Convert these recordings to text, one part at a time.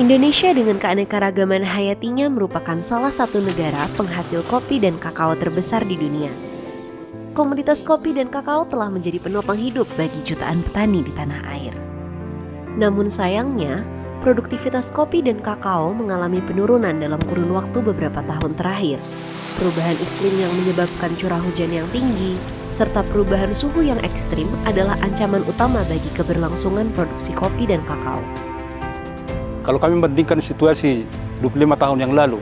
Indonesia dengan keanekaragaman hayatinya merupakan salah satu negara penghasil kopi dan kakao terbesar di dunia. Komoditas kopi dan kakao telah menjadi penopang hidup bagi jutaan petani di tanah air. Namun sayangnya, produktivitas kopi dan kakao mengalami penurunan dalam kurun waktu beberapa tahun terakhir. Perubahan iklim yang menyebabkan curah hujan yang tinggi, serta perubahan suhu yang ekstrim adalah ancaman utama bagi keberlangsungan produksi kopi dan kakao. Kalau kami membandingkan situasi 25 tahun yang lalu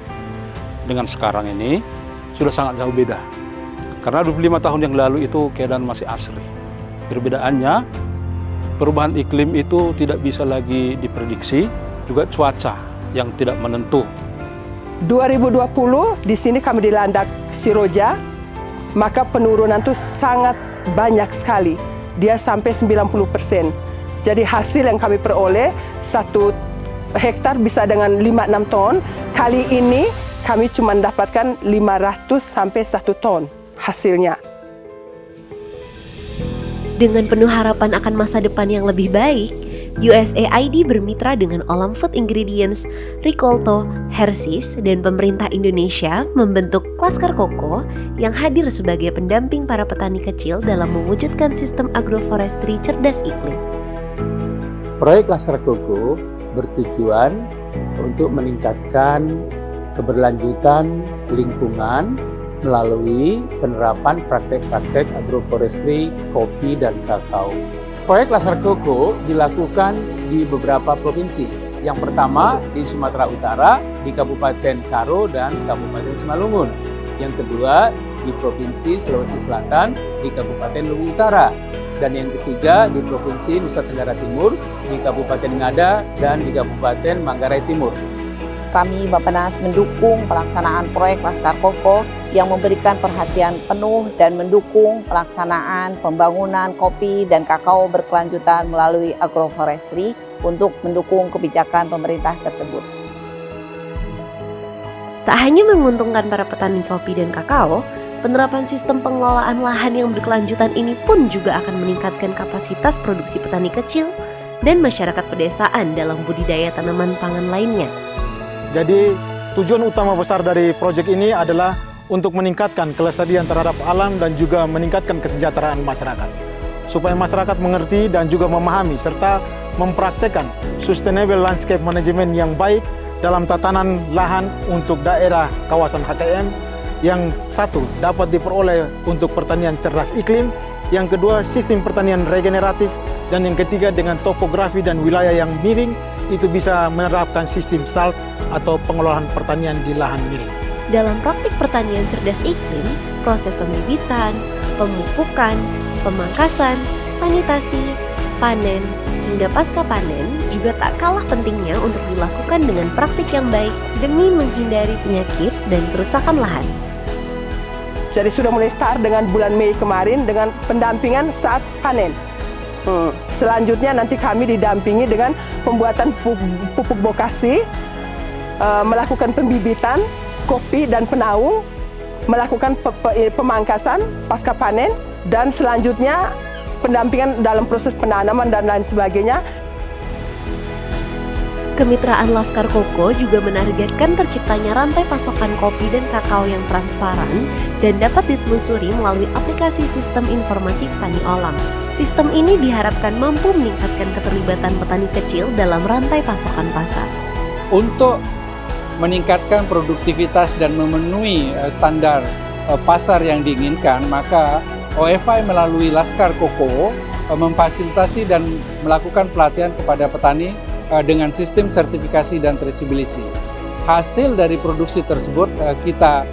dengan sekarang ini, sudah sangat jauh beda. Karena 25 tahun yang lalu itu keadaan masih asri. Perbedaannya, perubahan iklim itu tidak bisa lagi diprediksi, juga cuaca yang tidak menentu. 2020 di sini kami dilanda siroja, maka penurunan itu sangat banyak sekali. Dia sampai 90%. Jadi hasil yang kami peroleh 1 hektar bisa dengan 5-6 ton. Kali ini kami cuma dapatkan 500 sampai 1 ton hasilnya. Dengan penuh harapan akan masa depan yang lebih baik, USAID bermitra dengan Olam Food Ingredients, Rikolto, Hershey's, dan pemerintah Indonesia membentuk Laskar Koko yang hadir sebagai pendamping para petani kecil dalam mewujudkan sistem agroforestry cerdas iklim. Proyek Laskar Koko bertujuan untuk meningkatkan keberlanjutan lingkungan melalui penerapan praktek-praktek agroforestry kopi dan kakao. Proyek Laskar Koko dilakukan di beberapa provinsi. Yang pertama di Sumatera Utara, di Kabupaten Karo dan Kabupaten Simalungun. Yang kedua di Provinsi Sulawesi Selatan, di Kabupaten Luwu Utara. Dan yang ketiga di Provinsi Nusa Tenggara Timur, di Kabupaten Ngada dan di Kabupaten Manggarai Timur. Kami Bappenas mendukung pelaksanaan proyek Laskar Koko yang memberikan perhatian penuh dan mendukung pelaksanaan pembangunan kopi dan kakao berkelanjutan melalui agroforestry untuk mendukung kebijakan pemerintah tersebut. Tak hanya menguntungkan para petani kopi dan kakao, penerapan sistem pengelolaan lahan yang berkelanjutan ini pun juga akan meningkatkan kapasitas produksi petani kecil dan masyarakat pedesaan dalam budidaya tanaman pangan lainnya. Jadi tujuan utama besar dari proyek ini adalah untuk meningkatkan kelestarian terhadap alam dan juga meningkatkan kesejahteraan masyarakat. Supaya masyarakat mengerti dan juga memahami serta mempraktekkan sustainable landscape management yang baik dalam tatanan lahan untuk daerah kawasan HTM. Yang satu dapat diperoleh untuk pertanian cerdas iklim, yang kedua sistem pertanian regeneratif, dan yang ketiga dengan topografi dan wilayah yang miring itu bisa menerapkan sistem SALT atau pengelolaan pertanian di lahan miring. Dalam praktik pertanian cerdas iklim, proses pembibitan, pemupukan, pemangkasan, sanitasi, panen, hingga pasca panen juga tak kalah pentingnya untuk dilakukan dengan praktik yang baik demi menghindari penyakit dan kerusakan lahan. Jadi sudah mulai start dengan bulan Mei kemarin dengan pendampingan saat panen. Selanjutnya nanti kami didampingi dengan pembuatan pupuk bokasi, melakukan pembibitan kopi dan penaung, melakukan pemangkasan pasca panen, dan selanjutnya pendampingan dalam proses penanaman dan lain sebagainya. Kemitraan Laskar Koko juga menargetkan terciptanya rantai pasokan kopi dan kakao yang transparan dan dapat ditelusuri melalui aplikasi sistem informasi petani olam. Sistem ini diharapkan mampu meningkatkan keterlibatan petani kecil dalam rantai pasokan pasar. Untuk meningkatkan produktivitas dan memenuhi standar pasar yang diinginkan, maka OFI melalui Laskar Koko memfasilitasi dan melakukan pelatihan kepada petani dengan sistem sertifikasi dan traceability. Hasil dari produksi tersebut kita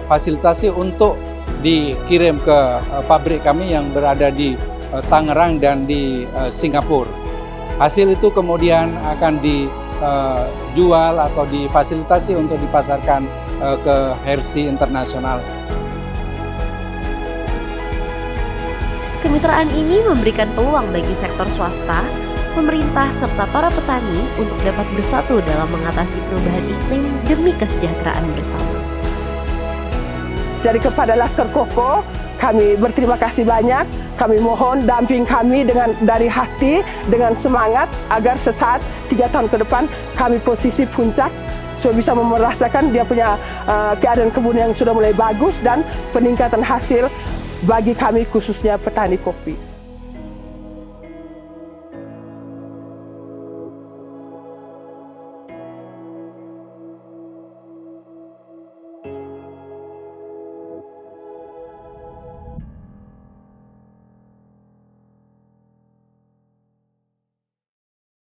fasilitasi untuk dikirim ke pabrik kami yang berada di Tangerang dan di Singapura. Hasil itu kemudian akan dijual atau difasilitasi untuk dipasarkan ke Hershey Internasional. Kemitraan ini memberikan peluang bagi sektor swasta, pemerintah, serta para petani untuk dapat bersatu dalam mengatasi perubahan iklim demi kesejahteraan bersama. Jadi kepada Laskar Koko, Kami berterima kasih banyak. Kami mohon damping kami dari hati, dengan semangat agar sesaat 3 tahun ke depan kami posisi puncak, supaya bisa merasakan dia punya keadaan kebun yang sudah mulai bagus dan peningkatan hasil bagi kami khususnya petani kopi.